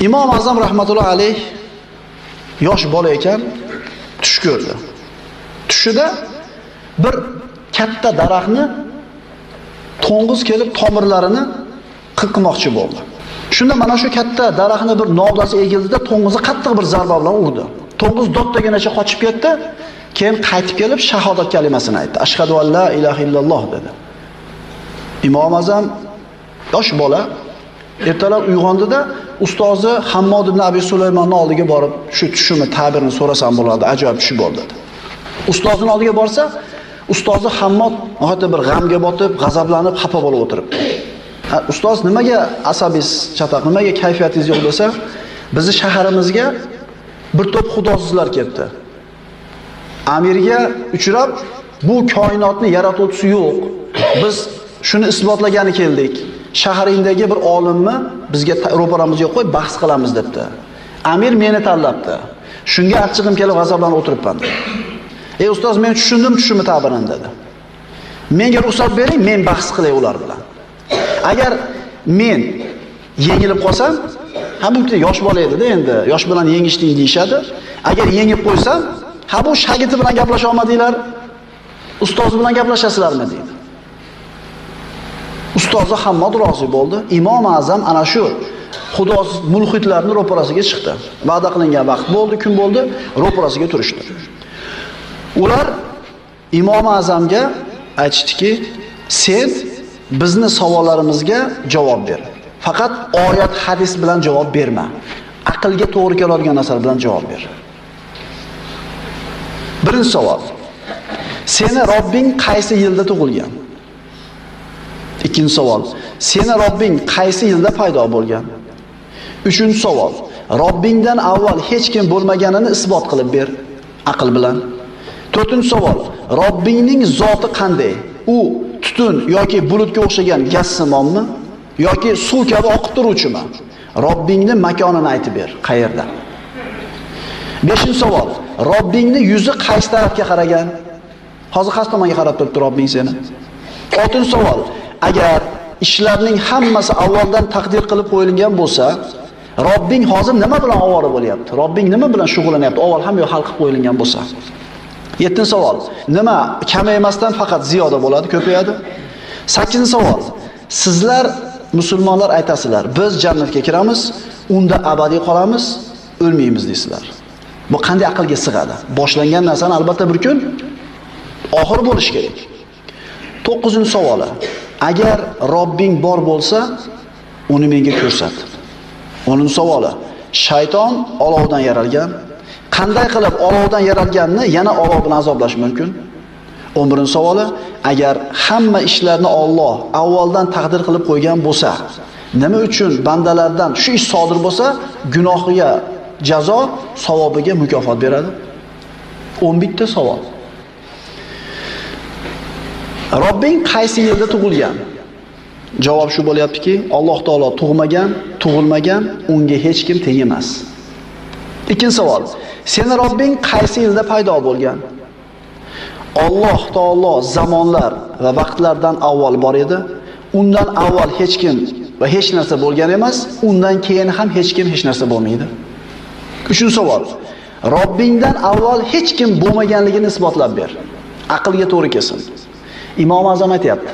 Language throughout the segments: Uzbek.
Imom Azam rahmatullohi alayh yosh bola ekan, tush ko'rdi. Tushida bir katta daraxtni to'ng'iz kelib tomirlarini qirqmoqchi bo'ldi. Shunda mana shu katta daraxtni bir novdasi egildida to'ng'izni qattiq bir zarba bilan urdi. To'ng'iz do'ttaginacha qochib ketdi, keyin qaytib kelib shahodat kalimasini aytdi. Ashhadu an la ilaha illalloh dedi. Imom Azam yosh bola ertalab uyg'ondida ustozi Hammod ibn Abi Sulaymonning oldiga borib, shu tushimni ta'birini so'rasam bo'ladi, ajoyib tush bo'ldi dedi. Ustozining oldiga borsa, ustozi Hammod nihoyatda bir g'amga botib, g'azablanib, xafa bo'lib o'tiribdi. Ustoz nimaga asabingiz chataq, nimaga kayfiyatingiz yo'q desa, bizni shaharimizga bir to'p xudosizlar keldi. Amirga uchrab, bu koinotni yaratuvchisi yo'q. Biz shuni isbotlagani keldik. Shaharingdagi bir olimni bizga ro'paramizga qo'yib bahs qilamiz debdi. Amir meni tanlabdi. Shunga achchig'im kelib g'azablanib o'tiribman dedi. Ey ustoz, men tushundim tushimni ta'birini dedi. Menga ruxsat bering, men bahs qilay ular bilan. Agar men yengilib qolsam, ha bu yosh bola edi-da endi, yosh bilan yengishding deyshadi. Agar yengib qo'ysam, ha bu shagirdi bilan gaplasha olmadinglar, ustoz bilan gaplashasizlarmi dedi. Ustozi Hammod rozi bo'ldi. Imom Azam ana shu xudosiz mulhidlarning ro'parasiga chiqdi. Va'da qilingan vaqt bo'ldi, kun bo'ldi, ro'parasiga turishdi. Ular Imom Azamga aytishdiki, sen bizni savollarimizga javob ber. Faqat oyat, hadis bilan javob berma. Aqlga to'g'ri keladigan narsalar bilan javob ber. Birinchi savol. Seni Robbing qaysi yilda tug'ilgan? Ikkinchi savol. Seni Robbing qaysi yilda paydo bo'lgan? Uchinchi savol. Robbingdan avval hech kim bo'lmaganini isbot qilib ber aql bilan. To'rtinchi savol. Robbingning zoti qanday? U tutun yoki bulutga o'xshagan gazsimonmi yoki suv kabi oqib turuvchimi? Robbingning makonini aytib ber. Qayerda? Beshinchi savol. Robbingning yuzi qaysi tarafga qaragan? Hozir qaysi tomonga qarab turibdi Robbing seni? Oltinchi savol. Agar ishlarning hammasi avvaldan taqdir qilib qo'yilgan bo'lsa, Robbing hozir nima bilan ovora bo'lyapti? Robbing nima bilan shug'ullanyapti? Avval ham yo hal qilib qo'yilgan bo'lsa. 7-savol. Nima kamaymasdan faqat ziyoda bo'ladi, ko'payadi? 8-savol. Sizlar musulmonlar aytasizlar, biz jannatga kiramiz, unda abadiy qolamiz, o'lmaymiz deysizlar. Bu qanday aqlga sig'adi? Boshlangan narsani albatta bir kun oxir bo'lishi kerak. 9-savoli. Agar Robbing bor bo'lsa, uni menga ko'rsat. 10-savoli. Shayton olovdan yaralgan. Qanday qilib olovdan yaralganini yana olov bilan azoblash mumkin? 11-savoli. Agar hamma ishlarni Alloh avvaldan taqdir qilib qo'ygan bo'lsa, nima uchun bandalardan shu ish sodir bo'lsa, gunohiga jazo, savobiga mukofot beradi? 11-savol. Robbing qaysi yilda tug'ilgan? Javob shu bo'lyaptiki, Alloh taolo tug'magan, tug'ilmagan, unga hech kim teng emas. Ikkinchi savol. Seni Robbing qaysi yilda paydo bo'lgan? Alloh taolo zamonlar va vaqtlardan avval bor edi. Undan avval hech kim va hech narsa bo'lgan emas, undan keyin ham hech kim hech narsa bo'lmaydi. Uchinchi savol. Robbingdan avval hech kim bo'lmaganligini isbotlab ber. Aqlga to'g'ri kelsin. Imom Azam aytayapti.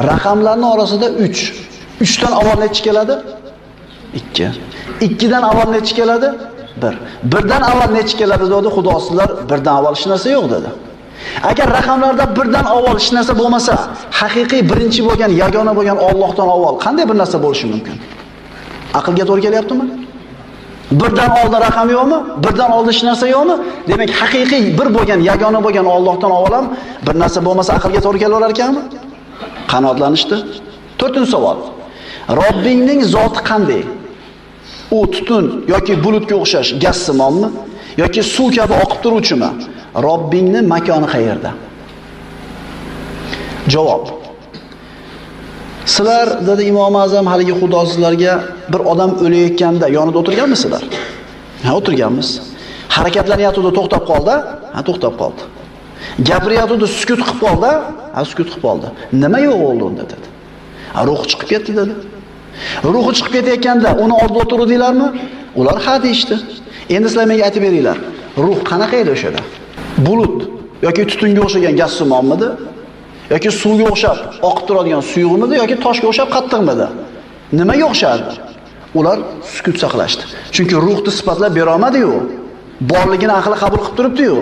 Raqamlarning orasida 3. 3 dan avval nechi keladi? 2. 2 dan avval nechi keladi? 1. 1 dan avval nechi keladi dedi xudosizlar, 1 dan avval hech narsa yo'q dedi. Agar raqamlarda 1 dan avval hech narsa bo'lmasa, haqiqiy birinchi bo'lgan, yagona bo'lgan Allohdan avval qanday bir narsa bo'lishi mumkin? Aqlga to'g'ri kelyaptimi? 1 dan oldin raqam yo'qmi? 1 dan oldin hech narsa yo'qmi? Demak, haqiqiy bir bo'lgan, yagona bo'lgan Allohdan avval ham bir narsa bo'lmasa aqlga to'g'ri kelaverar ekanmi? Qanoatlanishdi. 4-savol. Robbingning zoti qanday? U tutun yoki bulutga o'xshash gazsimonmi yoki suv kabi oqib turuvchimi? Robbingning makoni qayerda? Javob. Sizlar dedi Imom Azam haligi xudosizlarga bir odam o'layotganda yonida o'tirganmisizlar? Ha, o'tirganmiz. Harakatlanyotdi, to'xtab qoldi. Ha, to'xtab qoldi. Gapirayotdi, sukut qilib qoldi. Ha, sukut qilib qoldi. Nima yo'q bo'ldi unda dedi. Ha, ruh chiqib ketdi dedi. Ruhi chiqib ketayotganda uni oldida o'tirdinglarmi? Ular ha deyishdi. Endi sizlar menga aytib beringlar. Ruh qanaqa edi o'shada? Bulut yoki tutunga o'xshagan gaz simonmidi? Yoki suvga o'xshab oqib turadigan suyuqmidi yoki toshga o'xshab qattiqmidi? Nimaga o'xshardi? Ular sukut saqlashdi. Chunki ruhni sifatlab bera olmadi-yu. Borligini aqli qabul qilib turibdi-yu.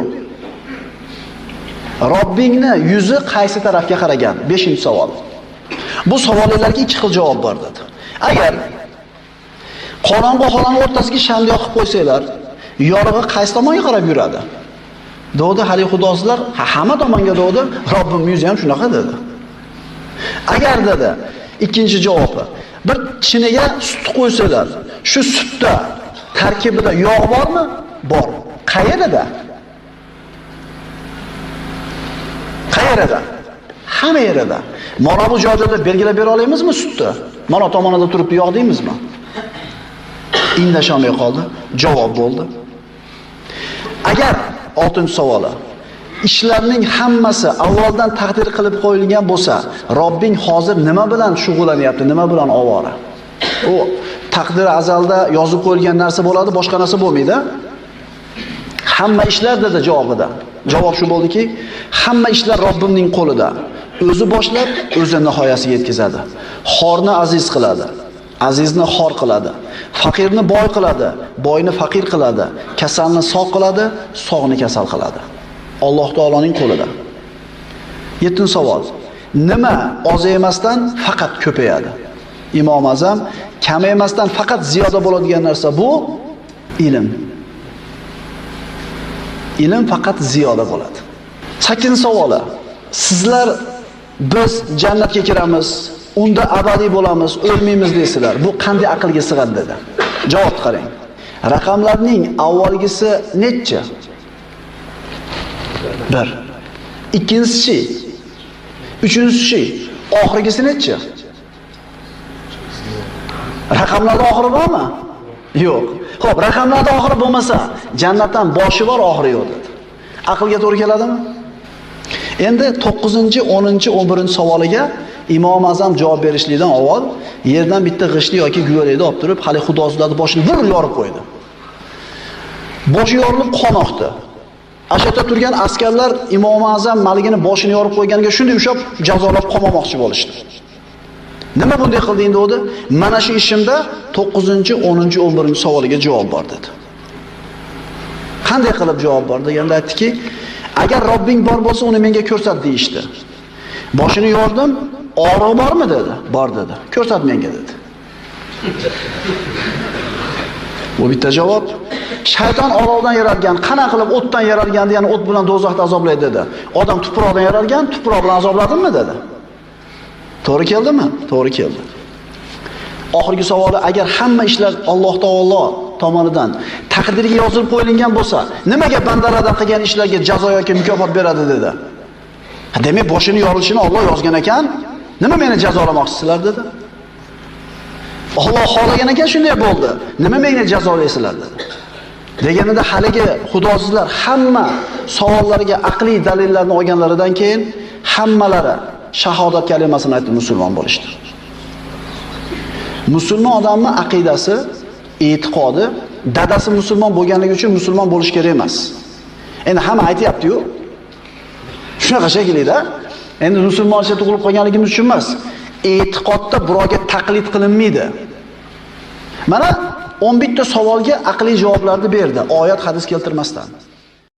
Robbingni yuzi qaysi tarafga qaragan? 5-savol. Bu savollarga ikki xil javob bor dedi. Agar qorong'u xonani o'rtasiga shamni yoqib qo'ysanglar, yorug'i qaysi tomonga qarab yuradi? Dedi hali xudosizlar, hamma tomonga dedi. Robbim yuzi ham shunaqa dedi. Agar dedi, ikkinchi javobi, bir chiniga sut qo'ysalar, shu sutda tarkibida yog' bormi? Bor. Qayerda? Qayerda? Hamma yerda. Mana bu joyda belgilab bera olamizmi sutni? Mana tomonida turibdi yog' deymizmi? Indashamay qoldi. Javob bo'ldi. Agar 6-savoli ishlarning hammasi avvaldan taqdir qilib qo'yilgan bo'lsa, Robbing hozir nima bilan shug'ullanyapti, nima bilan ovora? U taqdir azalda yozib qo'yilgan narsa bo'ladi, boshqa narsa bo'lmaydi. Hamma ishlar dedi javobida. Javob shu bo'ldiki, hamma ishlar Robbimning qo'lida. O'zi boshlab, o'zi nihoyasiga yetkazadi. Xorni aziz qiladi, azizni xor qiladi. Faqirni boy qiladi, boyni faqir qiladi. Kasalni sog' qiladi, sog'ni kasal qiladi. Alloh taoloning qo'lida. 7-savol. Nima ozaymasdan faqat ko'payadi? Imom Azam kamaymasdan faqat ziyoda bo'ladigan narsa bu ilm. Ilm faqat ziyoda bo'ladi. 8-savoli. Sizlar biz jannatga kiramiz, unda abadiy bo'lamiz, o'lmaymiz deysizlar. Bu qanday aqlga sig'adi dedi. Javob qarang. Raqamlarning avvalgisi necha? 1. Ikkinchisi, uchinchisi, oxirgisi necha? Raqamlarda oxiri bormi? Yo'q. Xo'p, raqamlarda oxiri bo'lmasa, jannatdan boshi bor, oxiri yo'q dedi. Aqlga to'g'ri keladimi? Endi 9-10, 11-savoliga Imom Azam javob berishlikdan avval yerdan bitta g'ishli yoki guvalikni olib turib, hali xudosizlarning boshini bir yorib qo'ydi. Boshi yorilib qon oqdi. Ashata turgan askarlar Imom Azam maligini boshini yorib qo'yganiga shunday ushab jazolab qo'mamoqchi bo'lishdi. Nima bunday qilding dedi? Mana shu ishimda 9-10, 11-savoliga javob bor dedi. Qanday qilib javob bor deganda aytdiki, agar Robbing bor bo'lsa, uni menga ko'rsat deyishdi. Boshini yordim, og'riq bormi dedi? Bor dedi. Ko'rsat menga dedi. Bu bitta javob. Shayton olovdan yaralgan, qana qilib o'tdan yaralganda, ya'ni o't bilan do'zaxda azoblaydi dedi. Odam tuproqdan yaralgan, tuproq bilan azobladimmi dedi. To'g'ri keldimi? To'g'ri keldi. Oxirgi savoli, agar hamma ishlar Alloh taolo tomonidan taqdirga yozilib qo'yilgan bo'lsa, nimaga bandalardan qilgan ishlarga jazo yoki mukofot beradi dedi. Demak, boshini yorilishini Alloh yozgan ekan, nima meni jazolamoqchisizlar dedi. Alloh xohlagan ekan shunday bo'ldi. Nima meni jazolaysizlar dedi. Deganida haligi xudosizlar hamma savollariga aqliy dalillarni olganlaridan keyin hammalari shahodat kalimasini aytib musulmon bo'lishdi. Musulmon odamning aqidasi, e'tiqodi, dadasi musulmon bo'lganligi uchun musulmon bo'lish kerak emas. Endi hamma aytayapti-yu. Shunaqa shaklida, endi musulmoncha tug'ilib qolganligimiz uchun emas, e'tiqodda birovga taqlid qilinmaydi. Mana 11 ta savolga aqliy javoblarni berdi, oyat hadis keltirmasdan.